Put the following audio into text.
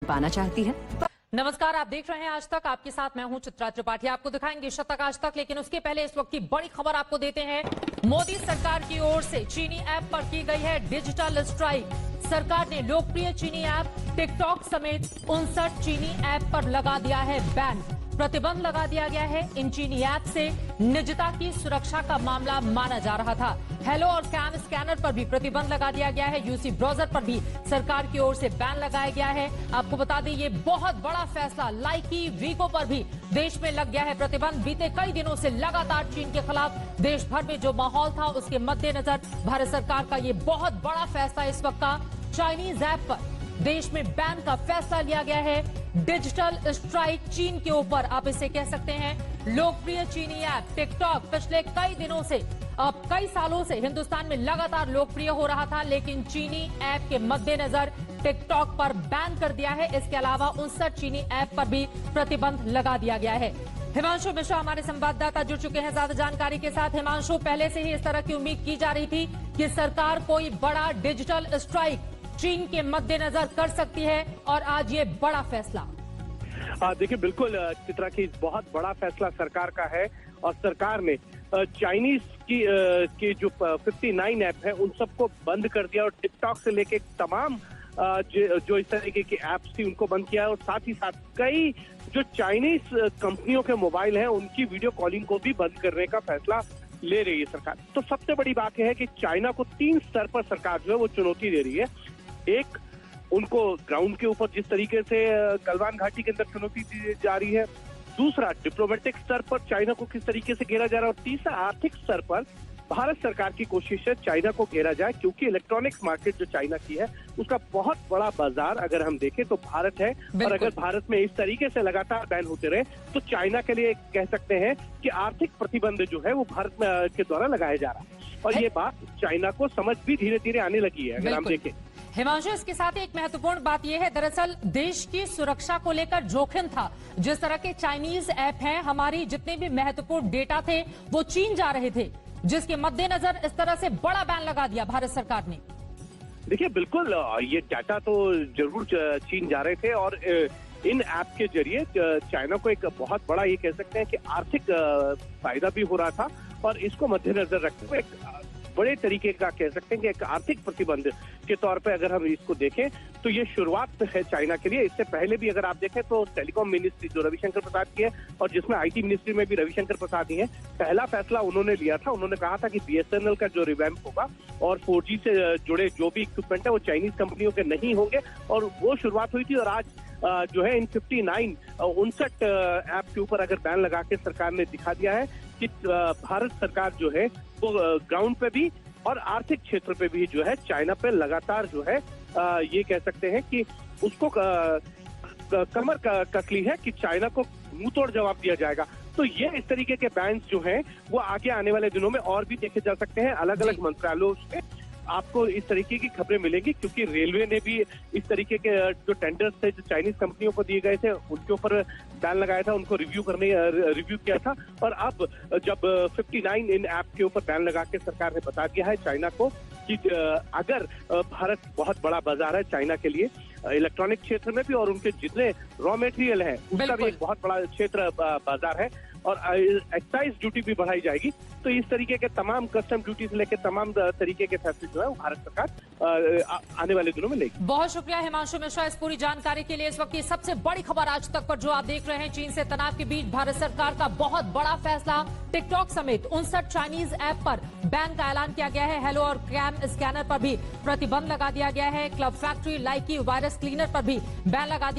पाना चाहती है। नमस्कार, आप देख रहे हैं आज तक। आपके साथ मैं हूं चित्रा त्रिपाठी। आपको दिखाएंगे शतक आज तक, लेकिन उसके पहले इस वक्त की बड़ी खबर आपको देते हैं। मोदी सरकार की ओर से चीनी ऐप पर की गई है डिजिटल स्ट्राइक। सरकार ने लोकप्रिय चीनी ऐप टिकटॉक समेत 59 चीनी ऐप पर लगा दिया है बैन। प्रतिबंध लगा दिया गया है। इन चीनी ऐप से निजता की सुरक्षा का मामला माना जा रहा था। हेलो और कैम स्कैनर पर भी प्रतिबंध लगा दिया गया है। यूसी ब्राउजर पर भी सरकार की ओर से बैन लगाया गया है। आपको बता दें, ये बहुत बड़ा फैसला। लाइकी, वीगो पर भी देश में लग गया है प्रतिबंध। बीते कई दिनों से लगातार चीन के खिलाफ देश भर में जो माहौल था, उसके मद्देनजर भारत सरकार का ये बहुत बड़ा फैसला इस वक्त का चाइनीज ऐप पर देश में बैन का फैसला लिया गया है। डिजिटल स्ट्राइक चीन के ऊपर, आप इसे कह सकते हैं। लोकप्रिय चीनी ऐप टिकटॉक पिछले कई दिनों से, अब कई सालों से हिंदुस्तान में लगातार लोकप्रिय हो रहा था, लेकिन चीनी ऐप के मद्देनजर टिकटॉक पर बैन कर दिया है। इसके अलावा 59 चीनी ऐप पर भी प्रतिबंध लगा दिया गया है। हिमांशु मिश्रा हमारे संवाददाता जुड़ चुके हैं ज्यादा जानकारी के साथ। हिमांशु, पहले से ही इस तरह की उम्मीद की जा रही थी कि सरकार कोई बड़ा डिजिटल स्ट्राइक चीन के मद्देनजर कर सकती है, और आज ये बड़ा फैसला। देखिए, बिल्कुल चित्रा की बहुत बड़ा फैसला सरकार का है, और सरकार ने चाइनीज की जो 59 ऐप है उन सबको बंद कर दिया, और टिकटॉक से लेके तमाम जो इस तरीके की ऐप्स थी उनको बंद किया है। और साथ ही साथ कई जो चाइनीज कंपनियों के मोबाइल हैं उनकी वीडियो कॉलिंग को भी बंद करने का फैसला ले रही है सरकार। तो सबसे बड़ी बात यह है कि चाइना को 3 स्तर पर सरकार जो है वो चुनौती दे रही है। एक, उनको ग्राउंड के ऊपर जिस तरीके से गलवान घाटी के अंदर चुनौती दी जा रही है। दूसरा, डिप्लोमेटिक स्तर पर चाइना को किस तरीके से घेरा जा रहा है। और तीसरा, आर्थिक स्तर पर भारत सरकार की कोशिश है चाइना को घेरा जाए, क्योंकि इलेक्ट्रॉनिक्स मार्केट जो चाइना की है उसका बहुत बड़ा बाजार अगर हम देखें तो भारत है। और अगर भारत में इस तरीके से लगातार बैन होते रहे तो चाइना के लिए कह सकते हैं कि आर्थिक प्रतिबंध जो है वो भारत के द्वारा लगाया जा रहा है। और ये बात चाइना को समझ भी धीरे धीरे आने लगी है अगर हम देखें। हिमांशु, इसके साथ एक महत्वपूर्ण बात यह है, दरअसल देश की सुरक्षा को लेकर जोखिम था। जिस तरह के चाइनीज ऐप हैं, हमारी जितने भी महत्वपूर्ण डेटा थे वो चीन जा रहे थे, जिसके मद्देनजर इस तरह से बड़ा बैन लगा दिया भारत सरकार ने। देखिए, बिल्कुल ये डाटा तो जरूर चीन जा रहे थे, और इन ऐप के जरिए चाइना को एक बहुत बड़ा, ये कह सकते हैं कि आर्थिक फायदा भी हो रहा था। और इसको मद्देनजर रखते हुए एक बड़े तरीके का कह सकते हैं कि एक आर्थिक प्रतिबंध के तौर पे अगर हम इसको देखें तो ये शुरुआत है चाइना के लिए। इससे पहले भी अगर आप देखें तो टेलीकॉम मिनिस्ट्री जो रविशंकर प्रसाद की है, और जिसमें आईटी मिनिस्ट्री में भी रविशंकर प्रसाद ही है, पहला फैसला उन्होंने लिया था। उन्होंने कहा था कि बीएसएनएल का जो रिवैम्प होगा और 4G से जुड़े जो भी इक्विपमेंट है वो चाइनीज कंपनियों के नहीं होंगे, और वो शुरुआत हुई थी। और आज जो है इन 59 ऐप के ऊपर अगर बैन लगा के सरकार ने दिखा दिया है कि भारत सरकार जो है वो ग्राउंड पे भी और आर्थिक क्षेत्र पे भी जो है चाइना पे लगातार जो है ये कह सकते हैं कि उसको कमर कस ली है कि चाइना को मुंह तोड़ जवाब दिया जाएगा। तो ये इस तरीके के बैन्स जो हैं वो आगे आने वाले दिनों में और भी देखे जा सकते हैं। अलग अलग मंत्रालयों से आपको इस तरीके की खबरें मिलेंगी, क्योंकि रेलवे ने भी इस तरीके के जो टेंडर्स थे जो चाइनीज कंपनियों को दिए गए थे उनके ऊपर बैन लगाया था, उनको रिव्यू किया था। और अब जब 59 इन ऐप के ऊपर बैन लगा के सरकार ने बता दिया है चाइना को कि अगर भारत बहुत बड़ा बाजार है चाइना के लिए, इलेक्ट्रॉनिक क्षेत्र में भी, और उनके जितने रॉ मटेरियल है उसका भी एक बहुत बड़ा क्षेत्र बाजार है, और एक्साइज ड्यूटी भी बढ़ाई जाएगी। तो इस तरीके के तमाम कस्टम ड्यूटी से लेकर तमाम तरीके के फैसले जो है वो भारत सरकार आने वाले दिनों में लेगी। बहुत शुक्रिया हिमांशु मिश्रा इस पूरी जानकारी के लिए। इस वक्त की सबसे बड़ी खबर आज तक पर जो आप देख रहे हैं, चीन से तनाव के बीच भारत सरकार का बहुत बड़ा फैसला। टिकटॉक समेत 59 चाइनीज ऐप पर बैन का ऐलान किया गया है। हेलो और कैम स्कैनर पर भी प्रतिबंध लगा दिया गया है। क्लब फैक्ट्री, लाइकी, वायरस क्लीनर पर भी बैन लगा दिया